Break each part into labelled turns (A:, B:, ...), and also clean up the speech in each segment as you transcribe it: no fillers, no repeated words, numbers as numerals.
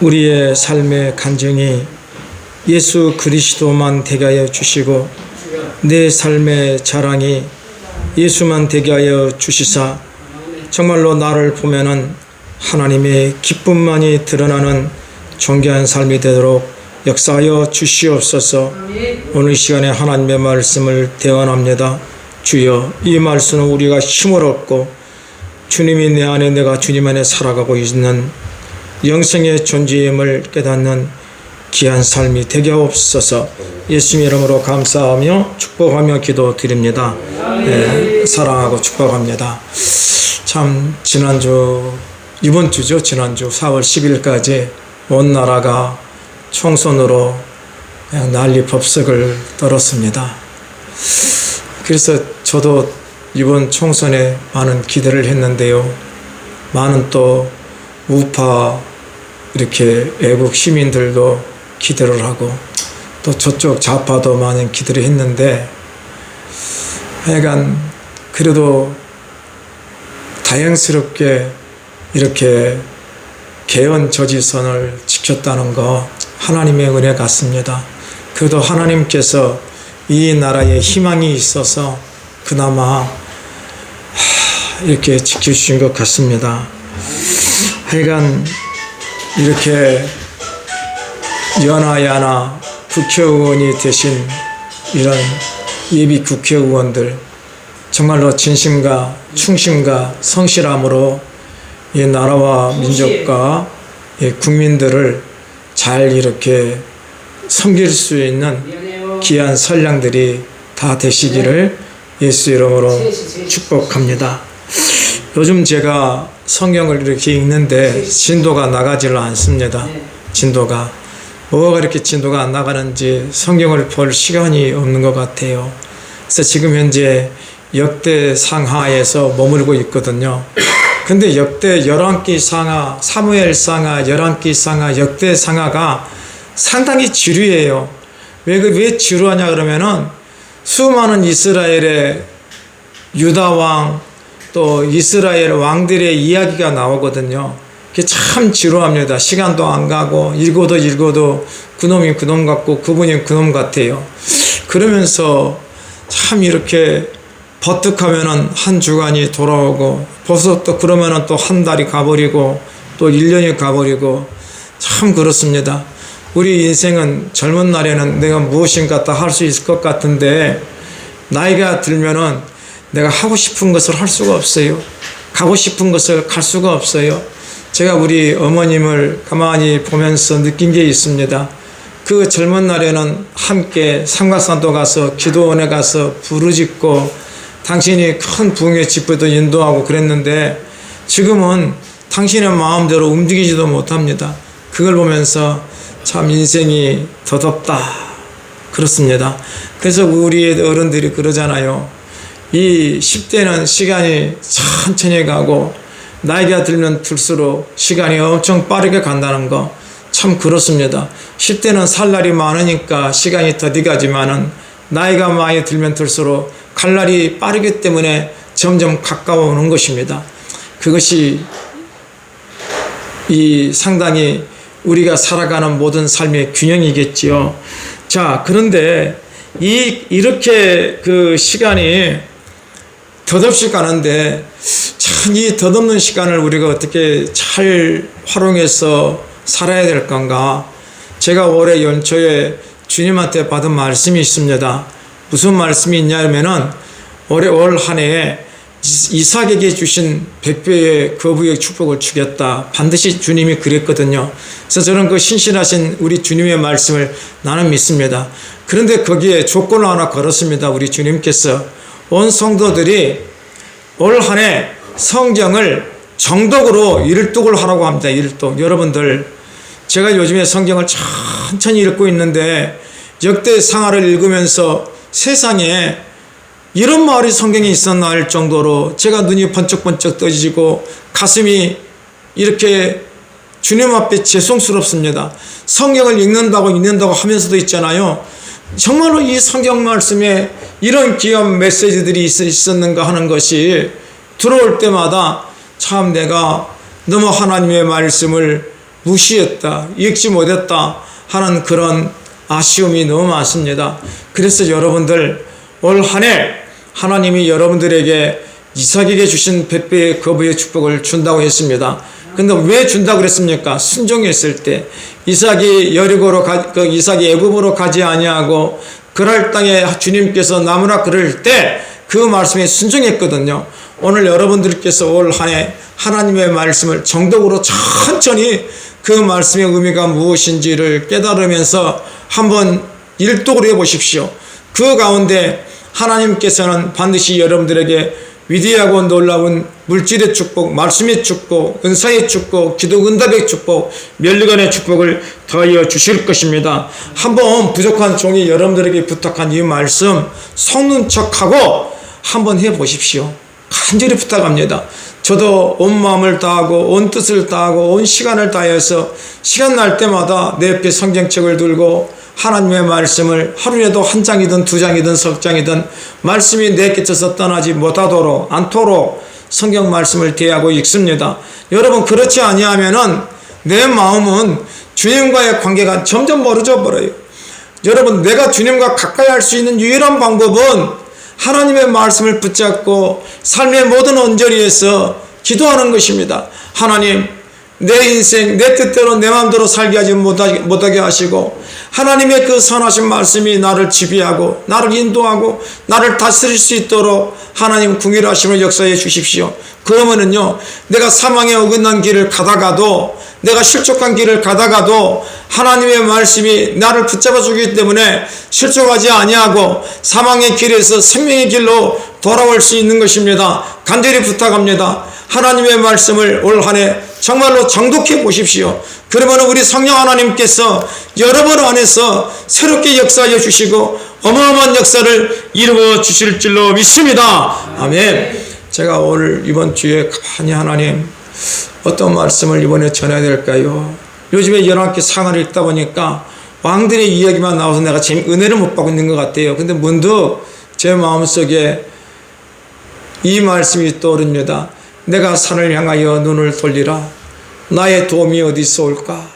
A: 우리의 삶의 간증이 예수 그리스도만 되게 하여 주시고 내 삶의 자랑이 예수만 되게 하여 주시사 정말로 나를 보면은 하나님의 기쁨만이 드러나는 존귀한 삶이 되도록 역사하여 주시옵소서. 오늘 시간에 하나님의 말씀을 대언합니다. 주여, 이 말씀은 우리가 힘을 얻고 주님이 내 안에 내가 주님 안에 살아가고 있는 영생의 존재임을 깨닫는 귀한 삶이 되게 하옵소서. 예수님 이름으로 감사하며 축복하며 기도드립니다. 사랑하고 축복합니다. 참 이번 주죠. 지난주 4월 10일까지 온 나라가 총선으로 그냥 난리 법석을 떨었습니다. 그래서 저도 이번 총선에 많은 기대를 했는데요. 많은 또 우파 이렇게 애국 시민들도 기대를 하고 또 저쪽 좌파도 많은 기대를 했는데 하여간 그래도 다행스럽게 이렇게 개헌 저지선을 지켰다는 거 하나님의 은혜 같습니다. 그래도 하나님께서 이 나라에 희망이 있어서 그나마 이렇게 지켜주신 것 같습니다. 하여간 이렇게 연하야나 국회의원이 되신 이런 예비 국회의원들 정말로 진심과 충심과 성실함으로 이 나라와 민족과 이 국민들을 잘 이렇게 섬길 수 있는 귀한 선량들이 다 되시기를 예수 이름으로 축복합니다. 요즘 제가 성경을 이렇게 읽는데 진도가 나가지를 않습니다. 진도가 뭐가 이렇게 진도가 안 나가는지 성경을 볼 시간이 없는 것 같아요. 그래서 지금 현재 역대 상하에서 머물고 있거든요. 근데 역대 11기 상하, 사무엘 상하, 11기 상하, 역대 상하가 상당히 지루해요. 왜 지루하냐 그러면은 수많은 이스라엘의 유다 왕 또 이스라엘 왕들의 이야기가 나오거든요. 그게 참 지루합니다. 시간도 안 가고 읽어도 그놈이 그놈 같고 그분이 그놈 같아요. 그러면서 참 이렇게 버뜩하면은 한 주간이 돌아오고 벌써 또 그러면은 또 한 달이 가버리고 또 1년이 가버리고 참 그렇습니다. 우리 인생은 젊은 날에는 내가 무엇인가 다 할 수 있을 것 같은데 나이가 들면은 내가 하고 싶은 것을 할 수가 없어요. 가고 싶은 것을 갈 수가 없어요. 제가 우리 어머님을 가만히 보면서 느낀 게 있습니다. 그 젊은 날에는 함께 삼각산도 가서 기도원에 가서 부르짖고 당신이 큰 부흥의 집회도 인도하고 그랬는데 지금은 당신의 마음대로 움직이지도 못합니다. 그걸 보면서 참 인생이 더덥다 그렇습니다. 그래서 우리 어른들이 그러잖아요. 이 10대는 시간이 천천히 가고 나이가 들면 들수록 시간이 엄청 빠르게 간다는 거 참 그렇습니다. 10대는 살 날이 많으니까 시간이 더디 가지만은 나이가 많이 들면 들수록 갈 날이 빠르기 때문에 점점 가까워 오는 것입니다. 그것이 이 상당히 우리가 살아가는 모든 삶의 균형이겠지요. 자, 그런데 이렇게 그 시간이 덧없이 가는데 참 이 덧없는 시간을 우리가 어떻게 잘 활용해서 살아야 될 건가? 제가 올해 연초에 주님한테 받은 말씀이 있습니다. 무슨 말씀이 있냐면은 올해 올 한 해에 이삭에게 주신 100배의 거부의 축복을 주겠다. 반드시 주님이 그랬거든요. 그래서 저는 그 신실하신 우리 주님의 말씀을 나는 믿습니다. 그런데 거기에 조건을 하나 걸었습니다. 우리 주님께서 온 성도들이 올 한 해 성경을 정독으로 일독을 하라고 합니다. 일독. 여러분들 제가 요즘에 성경을 천천히 읽고 있는데 역대 상하를 읽으면서 세상에 이런 말이 성경에 있었나 할 정도로 제가 눈이 번쩍번쩍 떠지고 가슴이 이렇게 주님 앞에 죄송스럽습니다. 성경을 읽는다고 하면서도 있잖아요. 정말로 이 성경 말씀에 이런 귀한 메시지들이 있었는가 하는 것이 들어올 때마다 참 내가 너무 하나님의 말씀을 무시했다, 읽지 못했다 하는 그런 아쉬움이 너무 많습니다. 그래서 여러분들 올 한 해 하나님이 여러분들에게 이삭에게 주신 100배의 거부의 축복을 준다고 했습니다. 근데 왜 준다고 그랬습니까? 순종했을 때 이삭이 이삭이 애굽으로 가지 아니하고 그랄 땅에 주님께서 나무라 그럴 때 그 말씀에 순종했거든요. 오늘 여러분들께서 올 한 해 하나님의 말씀을 정독으로 천천히 그 말씀의 의미가 무엇인지를 깨달으면서 한번 일독을 해보십시오. 그 가운데 하나님께서는 반드시 여러분들에게 위대하고 놀라운 물질의 축복, 말씀의 축복, 은사의 축복, 기도 응답의 축복, 면류관의 축복을 더하여 주실 것입니다. 한번 부족한 종이 여러분들에게 부탁한 이 말씀 속는 척하고 한번 해보십시오. 간절히 부탁합니다. 저도 온 마음을 다하고 온 뜻을 다하고 온 시간을 다해서 시간 날 때마다 내 옆에 성경책을 들고 하나님의 말씀을 하루에도 한 장이든 두 장이든 석 장이든 말씀이 내 곁에서 떠나지 못하도록 않도록 성경 말씀을 대하고 읽습니다. 여러분 그렇지 아니하면은 내 마음은 주님과의 관계가 점점 멀어져 버려요. 여러분 내가 주님과 가까이 할 수 있는 유일한 방법은 하나님의 말씀을 붙잡고 삶의 모든 언저리에서 기도하는 것입니다. 하나님 내 인생 내 뜻대로 내 마음대로 살게 하지 못하게 하시고 하나님의 그 선하신 말씀이 나를 지배하고 나를 인도하고 나를 다스릴 수 있도록 하나님 궁일하심을 역사해 주십시오. 그러면은요 내가 사망에 어긋난 길을 가다가도 내가 실족한 길을 가다가도 하나님의 말씀이 나를 붙잡아 주기 때문에 실족하지 아니하고 사망의 길에서 생명의 길로 돌아올 수 있는 것입니다. 간절히 부탁합니다. 하나님의 말씀을 올 한 해 정말로 정독해 보십시오. 그러면 우리 성령 하나님께서 여러분 안에서 새롭게 역사하여 주시고 어마어마한 역사를 이루어 주실 줄로 믿습니다. 아멘. 제가 오늘 이번 주에 가만히 하나님 어떤 말씀을 이번에 전해야 될까요? 요즘에 11개 상을 읽다 보니까 왕들의 이야기만 나와서 내가 은혜를 못 받고 있는 것 같아요. 근데 문득 제 마음속에 이 말씀이 떠오릅니다. 내가 산을 향하여 눈을 돌리라. 나의 도움이 어디서 올까?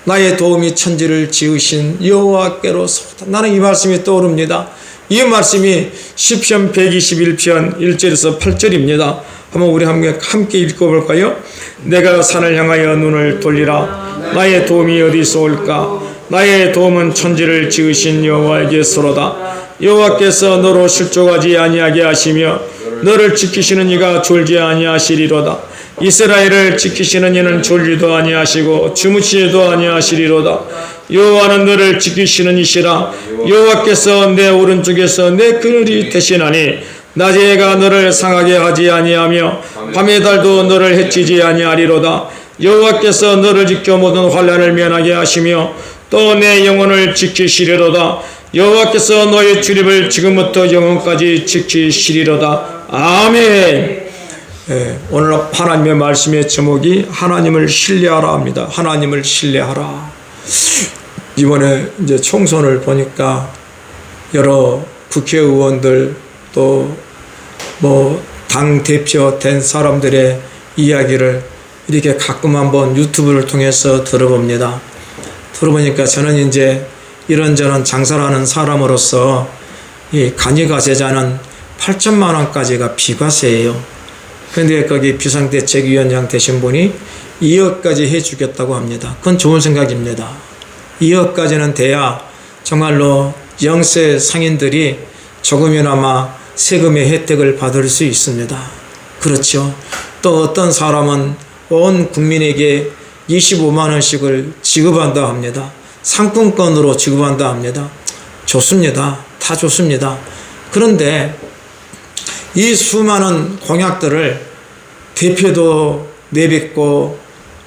A: 나의 도움이 천지를 지으신 여호와께로소이다. 나는 이 말씀이 떠오릅니다. 이 말씀이 시편 121편 1절에서 8절입니다. 한번 우리 함께 읽어볼까요? 내가 산을 향하여 눈을 돌리라. 나의 도움이 어디서 올까? 나의 도움은 천지를 지으신 여호와에게서로다. 여호와께서 너로 실족하지 아니하게 하시며 너를 지키시는 이가 졸지 아니하시리로다. 이스라엘을 지키시는 이는 졸지도 아니하시고 주무시지도 아니하시리로다. 여호와는 너를 지키시는 이시라. 여호와께서 내 오른쪽에서 내 그늘이 되시나니 낮의 해가 너를 상하게 하지 아니하며 밤의 달도 너를 해치지 아니하리로다. 여호와께서 너를 지켜 모든 환난을 면하게 하시며 또 내 영혼을 지키시리로다. 여호와께서 너의 출입을 지금부터 영원까지 지키시리로다. 아멘. 오늘 하나님의 말씀의 제목이 하나님을 신뢰하라 합니다. 하나님을 신뢰하라. 이번에 이제 총선을 보니까 여러 국회의원들 또 뭐 당 대표 된 사람들의 이야기를 이렇게 가끔 한번 유튜브를 통해서 들어봅니다. 들어보니까 저는 이제 이런저런 장사를 하는 사람으로서 이 간이가세자는 8천만 원까지가 비과세예요. 그런데 거기 비상대책위원장 되신 분이 2억까지 해주겠다고 합니다. 그건 좋은 생각입니다. 2억까지는 돼야 정말로 영세 상인들이 조금이나마 세금의 혜택을 받을 수 있습니다. 그렇죠. 또 어떤 사람은 온 국민에게 25만 원씩을 지급한다 합니다. 상품권으로 지급한다 합니다. 좋습니다. 다 좋습니다. 그런데 이 수많은 공약들을 대표도 내뱉고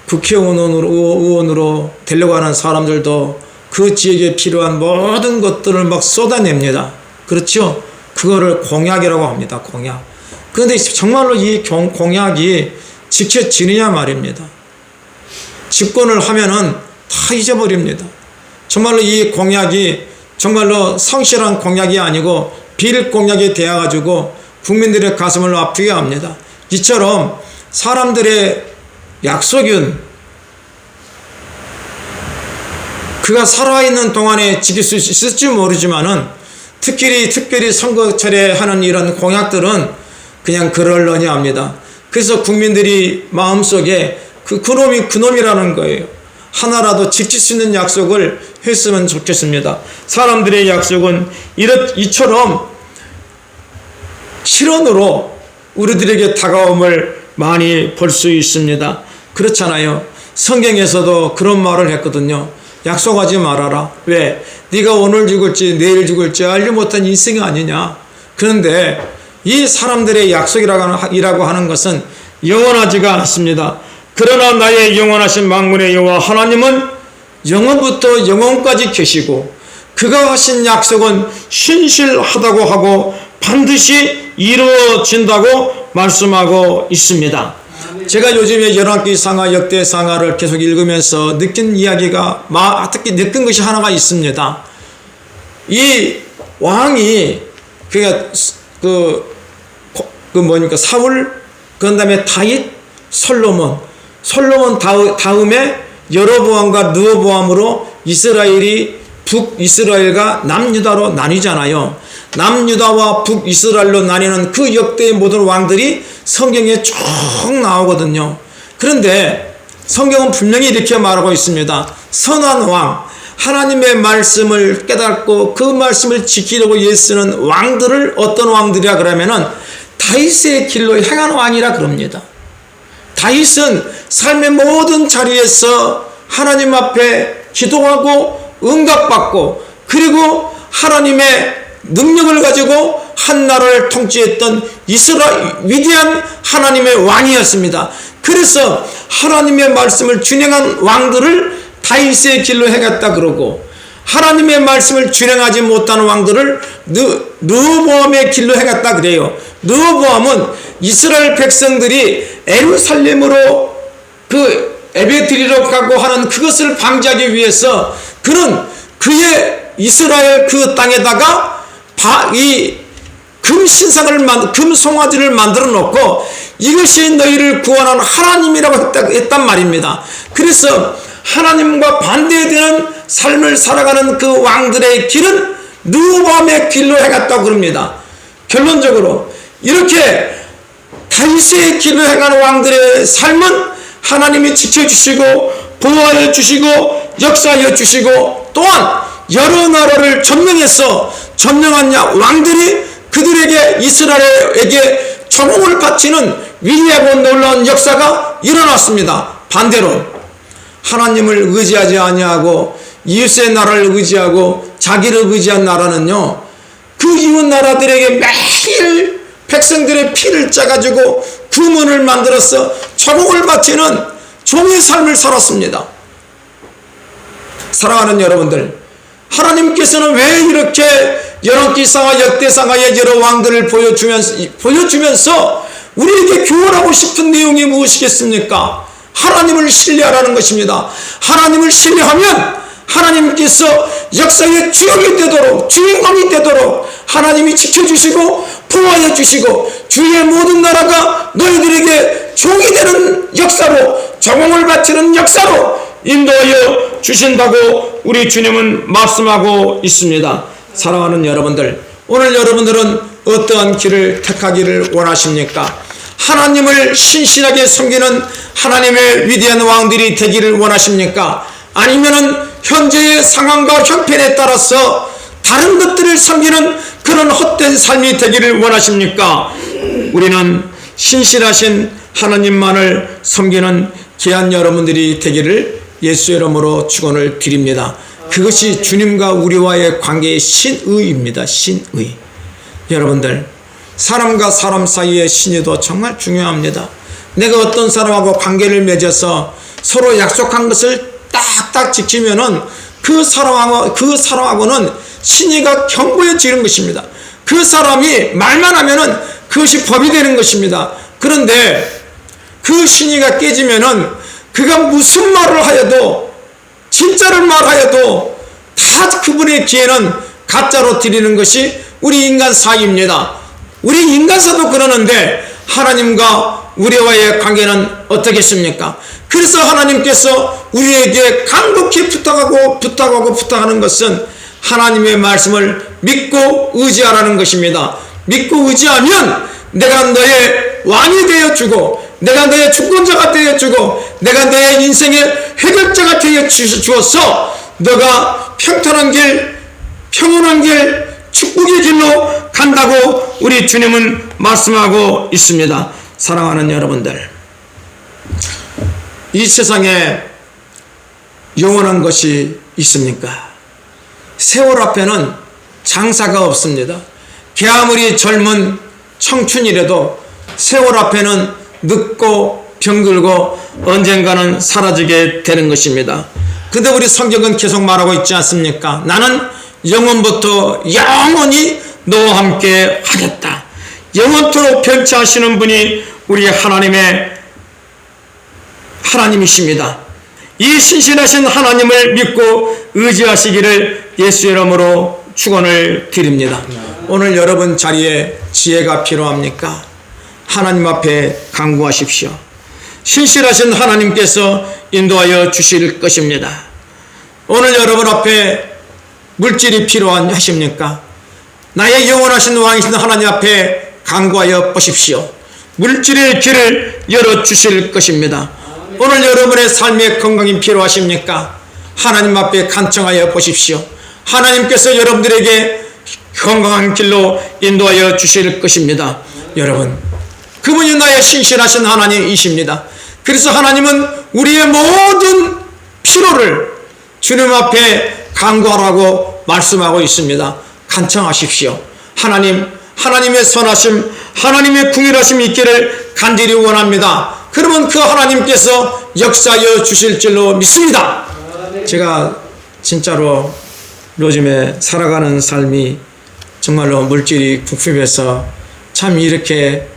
A: 국회의원으로 되려고 하는 사람들도 그 지역에 필요한 모든 것들을 막 쏟아냅니다. 그렇죠? 그거를 공약이라고 합니다. 공약. 그런데 정말로 이 공약이 지켜지느냐 말입니다. 집권을 하면은 다 잊어버립니다. 정말로 이 공약이 정말로 성실한 공약이 아니고 비릴 공약이 되어가지고 국민들의 가슴을 아프게 합니다. 이처럼 사람들의 약속은 그가 살아있는 동안에 지킬 수 있을지 모르지만은 특별히 선거철에 하는 이런 공약들은 그냥 그럴려니 합니다. 그래서 국민들이 마음속에 그놈이라는 거예요. 하나라도 지킬 수 있는 약속을 했으면 좋겠습니다. 사람들의 약속은 이처럼 실언으로 우리들에게 다가옴을 많이 볼 수 있습니다. 그렇잖아요. 성경에서도 그런 말을 했거든요. 약속하지 말아라. 왜? 네가 오늘 죽을지 내일 죽을지 알지 못한 인생이 아니냐. 그런데 이 사람들의 약속이라고 하는 것은 영원하지가 않습니다. 그러나 나의 영원하신 만군의 여호와 하나님은 영원부터 영원까지 계시고 그가 하신 약속은 신실하다고 하고 반드시 이루어진다고 말씀하고 있습니다. 제가 요즘에 열왕기상하 역대상하를 계속 읽으면서 느낀 이야기가 특히 느낀 것이 하나가 있습니다. 이 왕이 사울, 그 다음에 다윗, 솔로몬 다음에 여로보암과 르호보암으로 이스라엘이 북이스라엘과 남유다로 나뉘잖아요. 남유다와 북이스라엘로 나뉘는 그 역대의 모든 왕들이 성경에 쭉 나오거든요. 그런데 성경은 분명히 이렇게 말하고 있습니다. 선한 왕, 하나님의 말씀을 깨닫고 그 말씀을 지키려고 애쓰는 왕들을 어떤 왕들이라 그러면은 다윗의 길로 행한 왕이라 그럽니다. 다윗은 삶의 모든 자리에서 하나님 앞에 기도하고 응답받고 그리고 하나님의 능력을 가지고 한 나라를 통치했던 위대한 하나님의 왕이었습니다. 그래서 하나님의 말씀을 준행한 왕들을 다윗의 길로 행했다 그러고 하나님의 말씀을 준행하지 못한 왕들을 르호보암의 길로 행했다 그래요. 르호보암은 이스라엘 백성들이 예루살렘으로 예배드리러 가고 하는 그것을 방지하기 위해서 그의 이스라엘 그 땅에다가 이 금송아지를 만들어 놓고 이것이 너희를 구원하는 하나님이라고 했단 말입니다. 그래서 하나님과 반대되는 삶을 살아가는 그 왕들의 길은 르호보암의 길로 행했다고 그럽니다. 결론적으로 이렇게 다윗의 길로 행하는 왕들의 삶은 하나님이 지켜주시고 보호하여 주시고 역사하여 주시고 또한 여러 나라를 점령한 왕들이 그들에게 이스라엘에게 조공을 바치는 위대하고 놀라운 역사가 일어났습니다. 반대로 하나님을 의지하지 아니하고 이웃의 나라를 의지하고 자기를 의지한 나라는요, 그 이웃 나라들에게 매일 백성들의 피를 짜가지고 규문을 만들어서 조공을 바치는 종의 삶을 살았습니다. 사랑하는 여러분들, 하나님께서는 왜 이렇게 열왕기상하 역대상하의 여러 왕들을 보여주면서 우리에게 교훈하고 싶은 내용이 무엇이겠습니까? 하나님을 신뢰하라는 것입니다. 하나님을 신뢰하면 하나님께서 역사의 주인공이 되도록 하나님이 지켜주시고 보호하여 주시고 주의 모든 나라가 너희들에게 종이 되는 역사로 조공을 바치는 역사로 인도하여 주신다고 우리 주님은 말씀하고 있습니다. 사랑하는 여러분들, 오늘 여러분들은 어떠한 길을 택하기를 원하십니까? 하나님을 신실하게 섬기는 하나님의 위대한 왕들이 되기를 원하십니까? 아니면은 현재의 상황과 형편에 따라서 다른 것들을 섬기는 그런 헛된 삶이 되기를 원하십니까? 우리는 신실하신 하나님만을 섬기는 귀한 여러분들이 되기를 예수 이름으로 축원을 드립니다. 그것이 주님과 우리와의 관계의 신의입니다. 신의. 여러분들, 사람과 사람 사이의 신의도 정말 중요합니다. 내가 어떤 사람하고 관계를 맺어서 서로 약속한 것을 딱딱 지키면은 그 사람하고는 신의가 견고해지는 것입니다. 그 사람이 말만 하면은 그것이 법이 되는 것입니다. 그런데 그 신의가 깨지면은 그가 무슨 말을 하여도 진짜를 말하여도 다 그분의 기회는 가짜로 드리는 것이 우리 인간 사이입니다. 우리 인간사도 그러는데 하나님과 우리와의 관계는 어떻겠습니까? 그래서 하나님께서 우리에게 간곡히 부탁하는 것은 하나님의 말씀을 믿고 의지하라는 것입니다. 믿고 의지하면 내가 너의 왕이 되어주고, 내가 너의 주권자가 되어주고, 내가 너의 인생의 해결자가 되어주어서 너가 평탄한 길, 평온한 길, 축복의 길로 간다고 우리 주님은 말씀하고 있습니다. 사랑하는 여러분들, 이 세상에 영원한 것이 있습니까? 세월 앞에는 장사가 없습니다. 아무리 젊은 청춘이라도 세월 앞에는 늙고 병들고 언젠가는 사라지게 되는 것입니다. 근데 우리 성경은 계속 말하고 있지 않습니까? 나는 영원부터 영원히 너와 함께 하겠다. 영원토록 변치 않으시는 분이 우리 하나님이십니다. 이 신실하신 하나님을 믿고 의지하시기를 예수의 이름으로 축원을 드립니다. 오늘 여러분 자리에 지혜가 필요합니까? 하나님 앞에 간구하십시오. 신실하신 하나님께서 인도하여 주실 것입니다. 오늘 여러분 앞에 물질이 필요하십니까? 나의 영원하신 왕이신 하나님 앞에 간구하여 보십시오. 물질의 길을 열어주실 것입니다. 오늘 여러분의 삶의 건강이 필요하십니까? 하나님 앞에 간청하여 보십시오. 하나님께서 여러분들에게 건강한 길로 인도하여 주실 것입니다. 여러분, 그분이 나의 신실하신 하나님이십니다. 그래서 하나님은 우리의 모든 필요를 주님 앞에 간구하라고 말씀하고 있습니다. 간청하십시오. 하나님의 선하심, 하나님의 궁일하심이 있기를 간절히 원합니다. 그러면 그 하나님께서 역사하여 주실 줄로 믿습니다. 제가 진짜로 요즘에 살아가는 삶이 정말로 물질이 궁핍해서 참 이렇게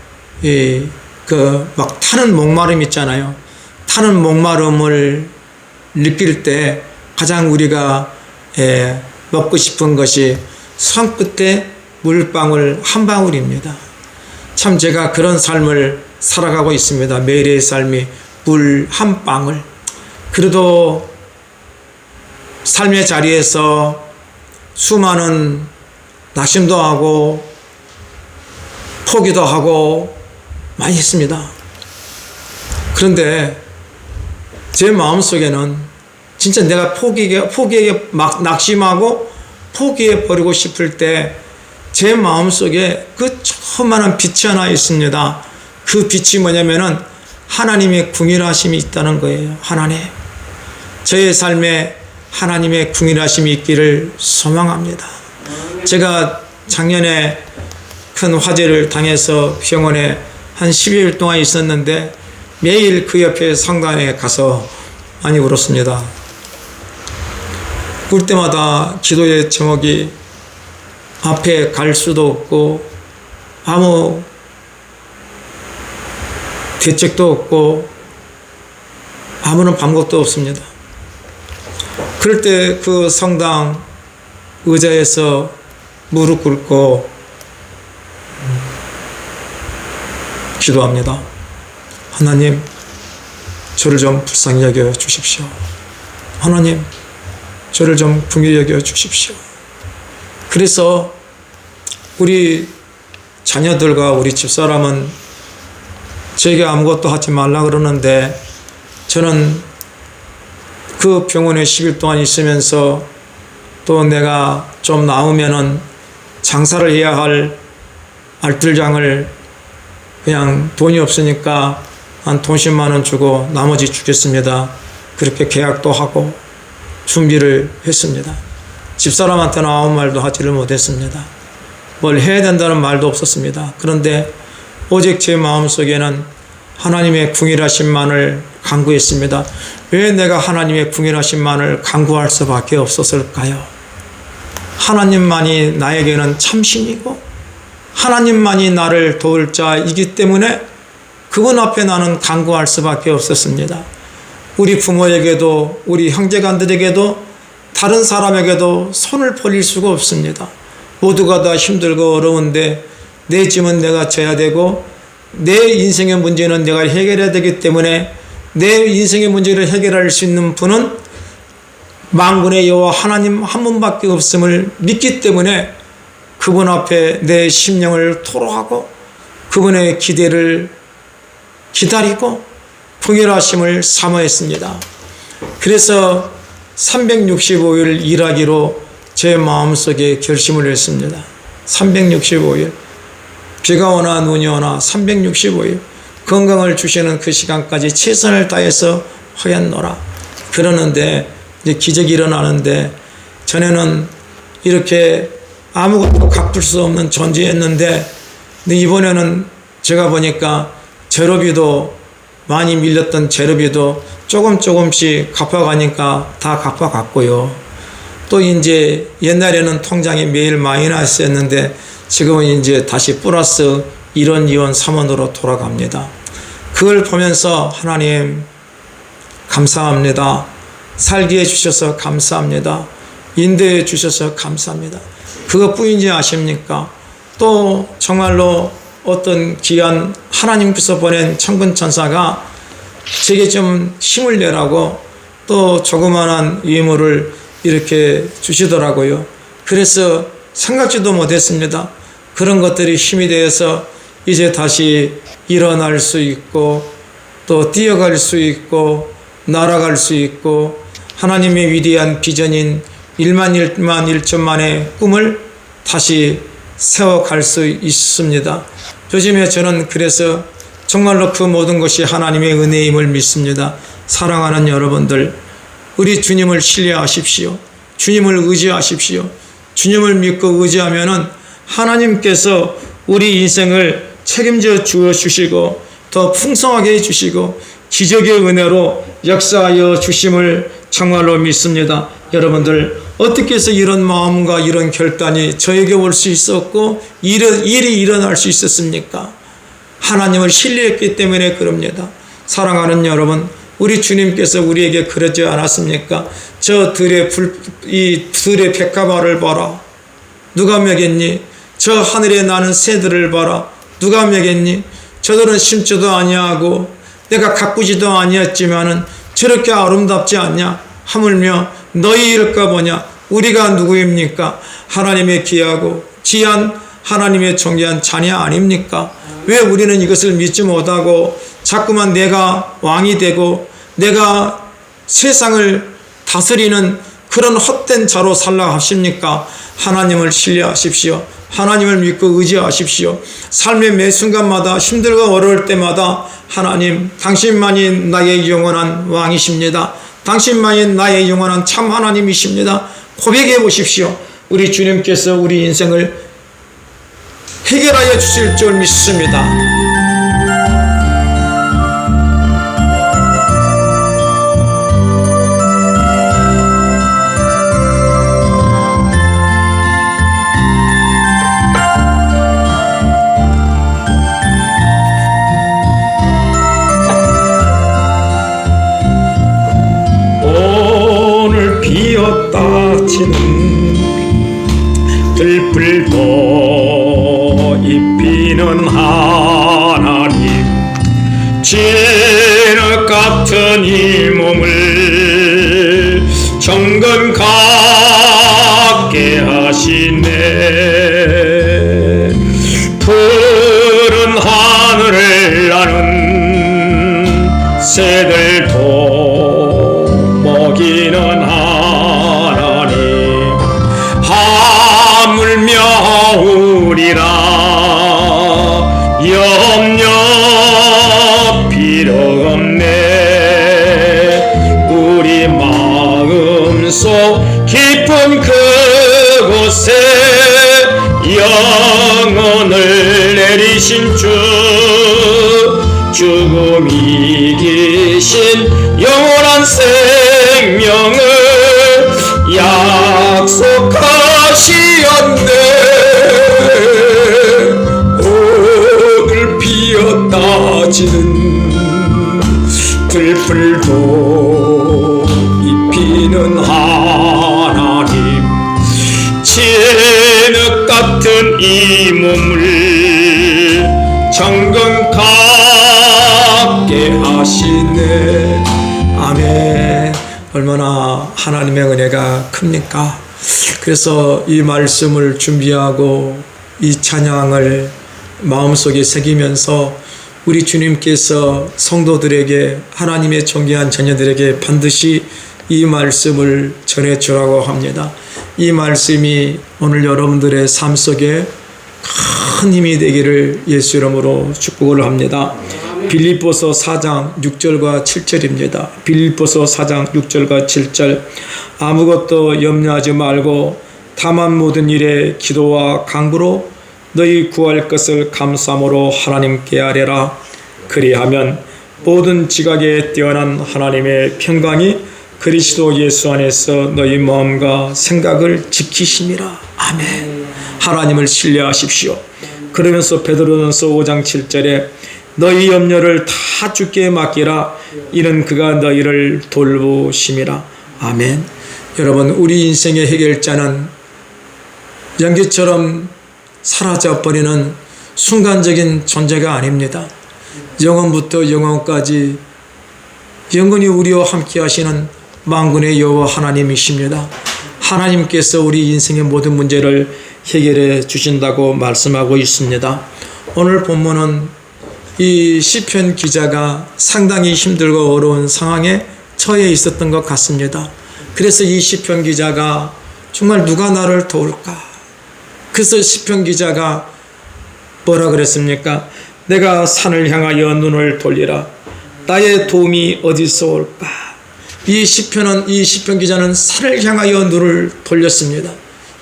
A: 막 타는 목마름 있잖아요. 타는 목마름을 느낄 때 가장 우리가 먹고 싶은 것이 손끝에 물방울 한 방울입니다. 참 제가 그런 삶을 살아가고 있습니다. 매일의 삶이 물 한 방울. 그래도 삶의 자리에서 수많은 낙심도 하고 포기도 하고 많이 했습니다. 그런데 제 마음속에는 진짜 내가 포기에 막 낙심하고 포기해 버리고 싶을 때 제 마음속에 그 조그마한 빛이 하나 있습니다. 그 빛이 뭐냐면은 하나님의 궁일하심이 있다는 거예요. 하나님, 저의 삶에 하나님의 궁일하심이 있기를 소망합니다. 제가 작년에 큰 화재를 당해서 병원에 한 12일 동안 있었는데 매일 그 옆에 성당에 가서 많이 울었습니다. 울 때마다 기도의 제목이 앞에 갈 수도 없고 아무 대책도 없고 아무런 방법도 없습니다. 그럴 때 그 성당 의자에서 무릎 꿇고 기도합니다. 하나님, 저를 좀 불쌍히 여겨 주십시오. 하나님, 저를 좀 긍휼히 여겨 주십시오. 그래서 우리 자녀들과 우리 집사람은 저에게 아무것도 하지 말라 그러는데 저는 그 병원에 10일 동안 있으면서 또 내가 좀 나오면은 장사를 해야 할 알뜰장을 그냥 돈이 없으니까 한 돈 10만 원 주고 나머지 주겠습니다. 그렇게 계약도 하고 준비를 했습니다. 집사람한테는 아무 말도 하지를 못했습니다. 뭘 해야 된다는 말도 없었습니다. 그런데 오직 제 마음속에는 하나님의 궁일하심만을 간구했습니다. 왜 내가 하나님의 궁일하심만을 간구할 수밖에 없었을까요? 하나님만이 나에게는 참신이고 하나님만이 나를 도울 자이기 때문에 그분 앞에 나는 간구할 수밖에 없었습니다. 우리 부모에게도 우리 형제간들에게도 다른 사람에게도 손을 벌릴 수가 없습니다. 모두가 다 힘들고 어려운데 내 짐은 내가 져야 되고 내 인생의 문제는 내가 해결해야 되기 때문에 내 인생의 문제를 해결할 수 있는 분은 만군의 여호와 하나님 한 분밖에 없음을 믿기 때문에 그분 앞에 내 심령을 토로하고 그분의 기대를 기다리고 풍요하심을 사모했습니다. 그래서 365일 일하기로 제 마음속에 결심을 했습니다. 365일 비가 오나 눈이 오나 365일 건강을 주시는 그 시간까지 최선을 다해서 하겠노라. 그러는데 이제 기적이 일어나는데, 전에는 이렇게 아무것도 갚을 수 없는 존재였는데 이번에는 제가 보니까 재료비도 많이 밀렸던 재료비도 조금씩 갚아가니까 다 갚아갔고요. 또 이제 옛날에는 통장에 매일 마이너스였는데 지금은 이제 다시 플러스 1원, 2원, 3원으로 돌아갑니다. 그걸 보면서 하나님 감사합니다. 살게 해주셔서 감사합니다. 인도해 주셔서 감사합니다. 그것뿐인지 아십니까? 또 정말로 어떤 귀한 하나님께서 보낸 천군 천사가 제게 좀 힘을 내라고 또 조그만한 유물을 이렇게 주시더라고요. 그래서 생각지도 못했습니다. 그런 것들이 힘이 되어서 이제 다시 일어날 수 있고 또 뛰어갈 수 있고 날아갈 수 있고 하나님의 위대한 비전인 1만 1천만의 꿈을 다시 세워갈 수 있습니다. 요즘에 저는 그래서 정말로 그 모든 것이 하나님의 은혜임을 믿습니다. 사랑하는 여러분들, 우리 주님을 신뢰하십시오. 주님을 의지하십시오. 주님을 믿고 의지하면은 하나님께서 우리 인생을 책임져 주시고 더 풍성하게 해주시고 기적의 은혜로 역사하여 주심을 정말로 믿습니다. 여러분들, 어떻게 해서 이런 마음과 이런 결단이 저에게 올 수 있었고 일이 일어날 수 있었습니까? 하나님을 신뢰했기 때문에 그럽니다. 사랑하는 여러분, 우리 주님께서 우리에게 그러지 않았습니까? 저 이 들의 백합화를 봐라. 누가 매겠니? 저 하늘에 나는 새들을 봐라. 누가 매겠니? 저들은 심지도 아니하고 내가 가꾸지도 아니었지만은 저렇게 아름답지 않냐? 하물며 너희 이럴까 보냐? 우리가 누구입니까? 하나님의 귀하고 귀한 하나님의 존귀한 자녀 아닙니까? 왜 우리는 이것을 믿지 못하고 자꾸만 내가 왕이 되고 내가 세상을 다스리는 그런 헛된 자로 살라 하십니까? 하나님을 신뢰하십시오. 하나님을 믿고 의지하십시오. 삶의 매 순간마다 힘들고 어려울 때마다 하나님, 당신만이 나의 영원한 왕이십니다. 당신만이 나의 영원한 참 하나님이십니다. 고백해 보십시오. 우리 주님께서 우리 인생을 해결하여 주실 줄 믿습니다. 오늘 비었다 치는 들불도 입히는 하나님, 진흙 같은 이 몸을 정건 갖게 하시네. 푸른 하늘을 나는 새들도 먹이는 하나님, 하물며 우리라 염려 필요 없네. 우리 마음속 깊은 그곳에 영혼을 내리신 주, 죽음 이기신 영원한 생명을 약속하시었네. 오늘 피었다 지는 들불도 입히는 하나님, 진흙 같은 이 몸을 정건 갖게 하시네. 아멘. 얼마나 하나님의 은혜가 큽니까? 그래서 이 말씀을 준비하고 이 찬양을 마음속에 새기면서 우리 주님께서 성도들에게, 하나님의 존귀한 자녀들에게 반드시 이 말씀을 전해주라고 합니다. 이 말씀이 오늘 여러분들의 삶 속에 큰 힘이 되기를 예수 이름으로 축복을 합니다. 빌립보서 4장 6절과 7절입니다. 빌립보서 4장 6절과 7절. 아무것도 염려하지 말고 다만 모든 일에 기도와 간구로 너희 구할 것을 감사함으로 하나님께 아뢰라. 그리하면 모든 지각에 뛰어난 하나님의 평강이 그리스도 예수 안에서 너희 마음과 생각을 지키심이라. 아멘. 하나님을 신뢰하십시오. 그러면서 베드로전서 5장 7절에 너희 염려를 다 주께 맡기라. 이는 그가 너희를 돌보심이라. 아멘. 여러분, 우리 인생의 해결자는 연기처럼 사라져버리는 순간적인 존재가 아닙니다. 영원부터 영원까지 영원히 우리와 함께 하시는 만군의 여호와 하나님이십니다. 하나님께서 우리 인생의 모든 문제를 해결해 주신다고 말씀하고 있습니다. 오늘 본문은 이 시편 기자가 상당히 힘들고 어려운 상황에 처해 있었던 것 같습니다. 그래서 이 시편 기자가 정말 누가 나를 도울까? 그래서 시편 기자가 뭐라 그랬습니까? 내가 산을 향하여 눈을 돌리라. 나의 도움이 어디서 올까? 이 시편 기자는 산을 향하여 눈을 돌렸습니다.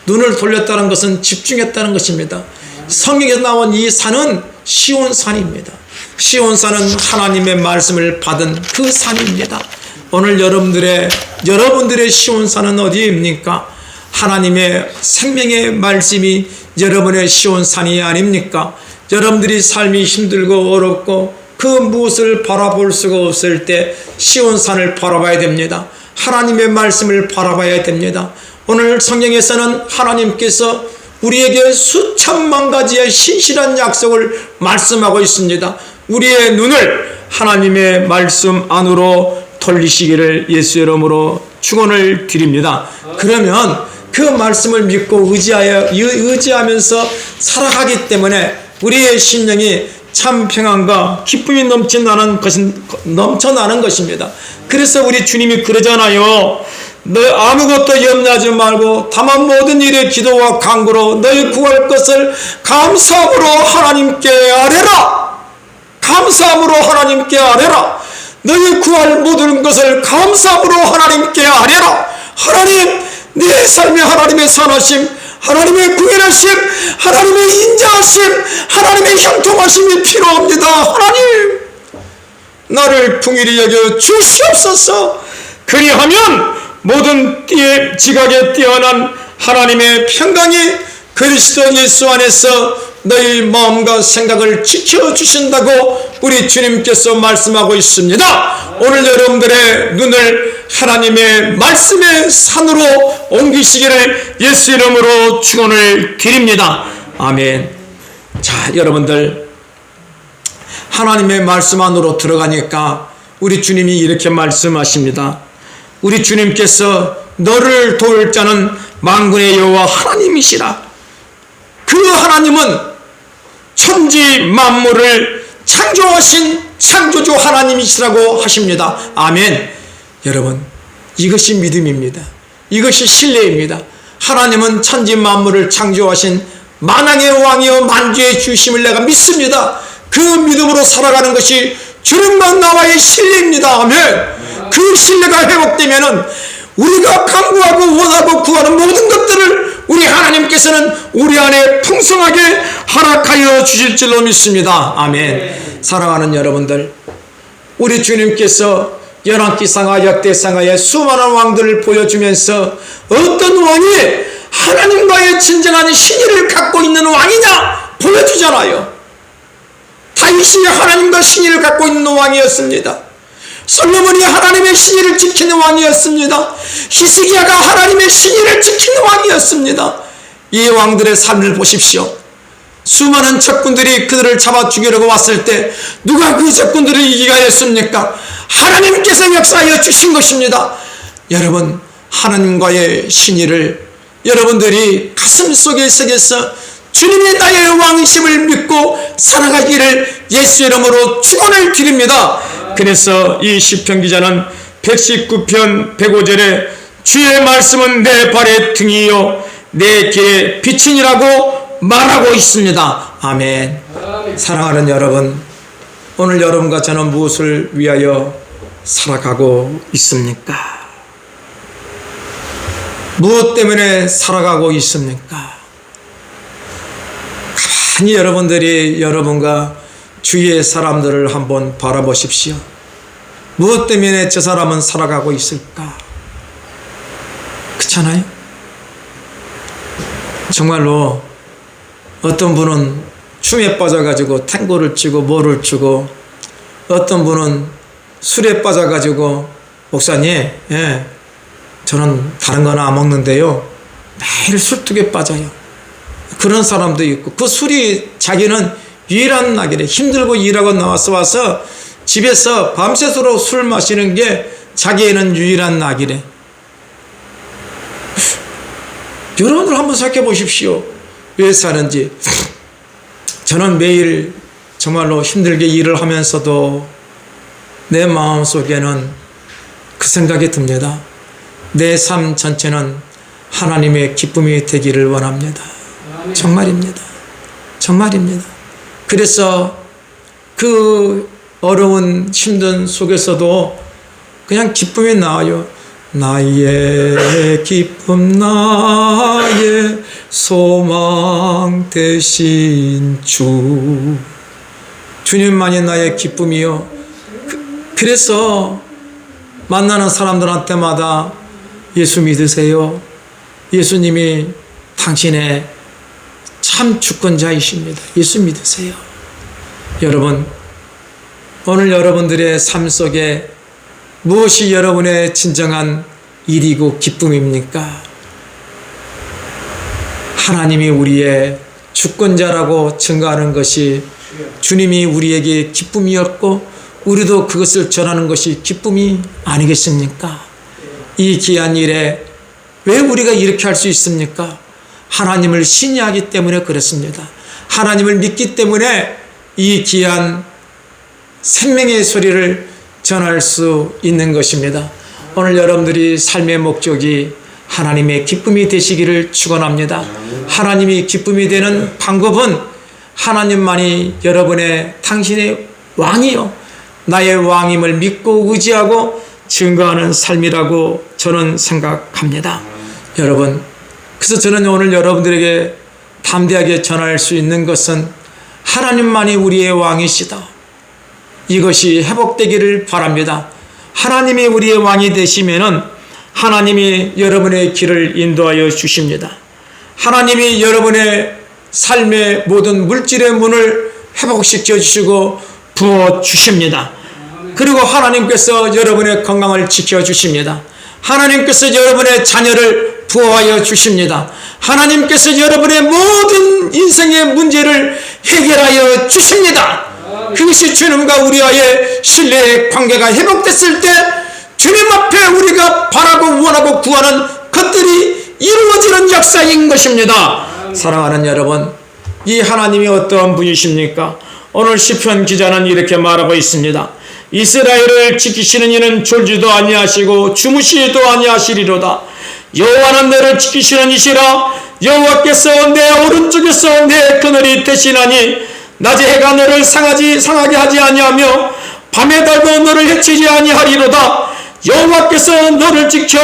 A: 눈을 돌렸다는 것은 집중했다는 것입니다. 성경에서 나온 이 산은 시온산입니다. 시온산은 하나님의 말씀을 받은 그 산입니다. 오늘 여러분들의 시온산은 어디입니까? 하나님의 생명의 말씀이 여러분의 시온산이 아닙니까? 여러분들이 삶이 힘들고 어렵고 그 무엇을 바라볼 수가 없을 때 시온산을 바라봐야 됩니다. 하나님의 말씀을 바라봐야 됩니다. 오늘 성경에서는 하나님께서 우리에게 수천만 가지의 신실한 약속을 말씀하고 있습니다. 우리의 눈을 하나님의 말씀 안으로 돌리시기를 예수 이름으로 축원을 드립니다. 그러면 그 말씀을 믿고 의지하면서 살아가기 때문에 우리의 심령이 참 평안과 기쁨이 넘쳐나는 것입니다. 그래서 우리 주님이 그러잖아요. 너 아무것도 염려하지 말고 다만 모든 일에 기도와 간구로 너희 구할 것을 감사함으로 하나님께 아뢰라. 감사함으로 하나님께 아뢰라. 너희 구할 모든 것을 감사함으로 하나님께 아뢰라. 하나님, 내 삶에 하나님의 선하심, 하나님의 구원하심, 하나님의 인자하심, 하나님의 형통하심이 필요합니다. 하나님, 나를 긍휼히 여겨 주시옵소서. 그리하면 모든 지각에 뛰어난 하나님의 평강이 그리스도 예수 안에서 너희 마음과 생각을 지켜주신다고 우리 주님께서 말씀하고 있습니다. 오늘 여러분들의 눈을 하나님의 말씀의 산으로 옮기시기를 예수 이름으로 축원을 드립니다. 아멘. 자, 여러분들, 하나님의 말씀 안으로 들어가니까 우리 주님이 이렇게 말씀하십니다. 우리 주님께서 너를 도울 자는 만군의 여호와 하나님이시라. 그 하나님은 천지 만물을 창조하신 창조주 하나님이시라고 하십니다. 아멘. 여러분, 이것이 믿음입니다. 이것이 신뢰입니다. 하나님은 천지 만물을 창조하신 만왕의 왕이요 만주의 주심을 내가 믿습니다. 그 믿음으로 살아가는 것이 주님과 나와의 신뢰입니다. 아멘. 그 신뢰가 회복되면은 우리가 간구하고 원하고 구하는 모든 것들을 우리 하나님께서는 우리 안에 풍성하게 허락하여 주실 줄로 믿습니다. 아멘. 사랑하는 여러분들, 우리 주님께서 열왕기상하 역대상하의 수많은 왕들을 보여주면서 어떤 왕이 하나님과의 진정한 신의를 갖고 있는 왕이냐 보여주잖아요. 다윗이 하나님과 신의를 갖고 있는 왕이었습니다. 솔로몬이 하나님의 신의를 지키는 왕이었습니다. 히스기야가 하나님의 신의를 지키는 왕이었습니다. 이 왕들의 삶을 보십시오. 수많은 적군들이 그들을 잡아 죽이려고 왔을 때 누가 그 적군들을 이기게 하였습니까? 하나님께서 역사하여 주신 것입니다. 여러분, 하나님과의 신의를 여러분들이 가슴속에 새겨서 주님이 나의 왕이심을 믿고 살아가기를 예수 이름으로 축원을 드립니다. 그래서 이 시편 기자는 119편 105절에 주의 말씀은 내 발의 등이요 내 길의 빛이니라고 말하고 있습니다. 아멘. 사랑하는 여러분, 오늘 여러분과 저는 무엇을 위하여 살아가고 있습니까? 무엇 때문에 살아가고 있습니까? 가만히 여러분들이 여러분과 주위의 사람들을 한번 바라보십시오. 무엇 때문에 저 사람은 살아가고 있을까? 그렇잖아요? 정말로 어떤 분은 춤에 빠져가지고 탱고를 치고 뭐를 추고, 어떤 분은 술에 빠져가지고 목사님, 저는 다른 건 안 먹는데요 매일 술뚝에 빠져요. 그런 사람도 있고, 그 술이 자기는 유일한 낙이래. 힘들고 일하고 나와서 와서 집에서 밤새도록 술 마시는 게 자기에는 유일한 낙이래. 여러분들 한번 생각해 보십시오. 왜 사는지. 저는 매일 정말로 힘들게 일을 하면서도 내 마음속에는 그 생각이 듭니다. 내 삶 전체는 하나님의 기쁨이 되기를 원합니다. 정말입니다. 정말입니다. 그래서 그 어려운 힘든 속에서도 그냥 기쁨이 나와요. 나의 기쁨 나의 소망 되신 주, 주님만이 나의 기쁨이요. 그래서 만나는 사람들한테마다 예수 믿으세요. 예수님이 당신의 참 주권자이십니다. 예수 믿으세요. 여러분, 오늘 여러분들의 삶 속에 무엇이 여러분의 진정한 일이고 기쁨입니까? 하나님이 우리의 주권자라고 증거하는 것이 주님이 우리에게 기쁨이었고, 우리도 그것을 전하는 것이 기쁨이 아니겠습니까? 이 귀한 일에 왜 우리가 이렇게 할 수 있습니까? 하나님을 신뢰하기 때문에 그렇습니다. 하나님을 믿기 때문에 이 귀한 생명의 소리를 전할 수 있는 것입니다. 오늘 여러분들이 삶의 목적이 하나님의 기쁨이 되시기를 축원합니다. 하나님이 기쁨이 되는 방법은 하나님만이 여러분의 당신의 왕이요 나의 왕임을 믿고 의지하고 증거하는 삶이라고 저는 생각합니다. 여러분, 그래서 저는 오늘 여러분들에게 담대하게 전할 수 있는 것은 하나님만이 우리의 왕이시다. 이것이 회복되기를 바랍니다. 하나님이 우리의 왕이 되시면은 하나님이 여러분의 길을 인도하여 주십니다. 하나님이 여러분의 삶의 모든 물질의 문을 회복시켜 주시고 부어 주십니다. 그리고 하나님께서 여러분의 건강을 지켜 주십니다. 하나님께서 여러분의 자녀를 부어하여 주십니다. 하나님께서 여러분의 모든 인생의 문제를 해결하여 주십니다. 그것이 주님과 우리와의 신뢰의 관계가 회복됐을 때 주님 앞에 우리가 바라고 원하고 구하는 것들이 이루어지는 역사인 것입니다. 사랑하는 여러분, 이 하나님이 어떠한 분이십니까? 오늘 시편 기자는 이렇게 말하고 있습니다. 이스라엘을 지키시는 이는 졸지도 아니하시고 주무시지도 아니하시리로다. 여호와는 너를 지키시는 이시라. 여호와께서 내 오른쪽에서 내 그늘이 되시나니 낮에 해가 너를 상하게 하지 아니하며 밤에 달도 너를 해치지 아니하리로다. 여호와께서 너를 지켜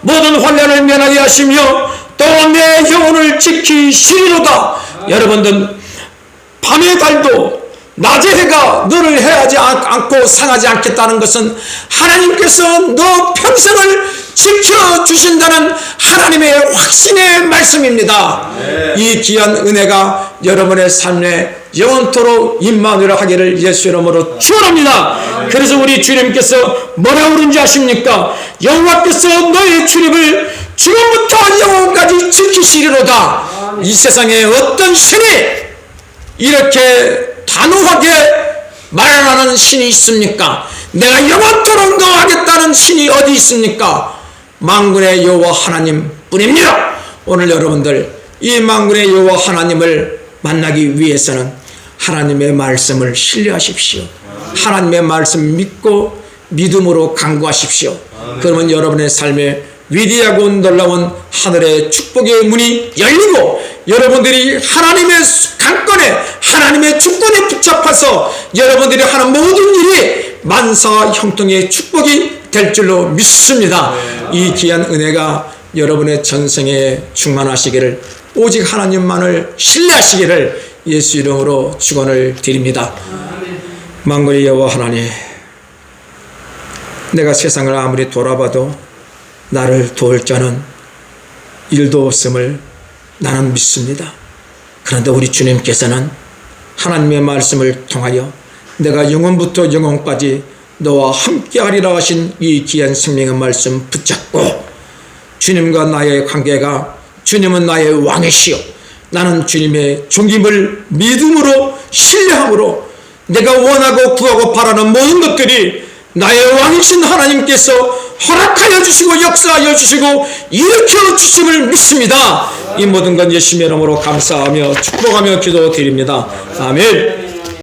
A: 모든 환난을 면하게 하시며 또 내 영혼을 지키시리로다. 여러분들, 밤에 달도 낮에 해가 너를 해하지 않고 상하지 않겠다는 것은 하나님께서 너 평생을 지켜주신다는 하나님의 확신의 말씀입니다. 이 귀한 은혜가 여러분의 삶에 영원토록 임마누엘 하기를 예수 이름으로 축원합니다. 그래서 우리 주님께서 뭐라고 그런지 아십니까? 여호와께서 너의 출입을 지금부터 영원까지 지키시리로다. 이 세상에 어떤 신이 이렇게 단호하게 말하는 신이 있습니까? 내가 영원토록 너하겠다는 신이 어디 있습니까? 만군의 여호와 하나님 뿐입니다. 오늘 여러분들 이 만군의 여호와 하나님을 만나기 위해서는 하나님의 말씀을 신뢰하십시오. 하나님의 말씀 믿고 믿음으로 간구하십시오. 그러면 여러분의 삶에 위대하고 놀라운 하늘의 축복의 문이 열리고 여러분들이 하나님의 강권에 하나님의 주권에 붙잡아서 여러분들이 하는 모든 일이 만사 형통의 축복이 될 줄로 믿습니다. 이 귀한 은혜가 여러분의 전생에 충만하시기를 오직 하나님만을 신뢰하시기를 예수 이름으로 축원을 드립니다. 만군의 여호와 하나님, 내가 세상을 아무리 돌아봐도 나를 도울 자는 일도 없음을 나는 믿습니다. 그런데 우리 주님께서는 하나님의 말씀을 통하여 내가 영원부터 영원까지 너와 함께하리라 하신 이 귀한 생명의 말씀 붙잡고 주님과 나의 관계가 주님은 나의 왕이시여 나는 주님의 종임을 믿음으로 신뢰함으로 내가 원하고 구하고 바라는 모든 것들이 나의 왕이신 하나님께서 허락하여 주시고 역사하여 주시고 일으켜 주심을 믿습니다. 이 모든 건 예수님의 이름으로 감사하며 축복하며 기도드립니다. 아멘.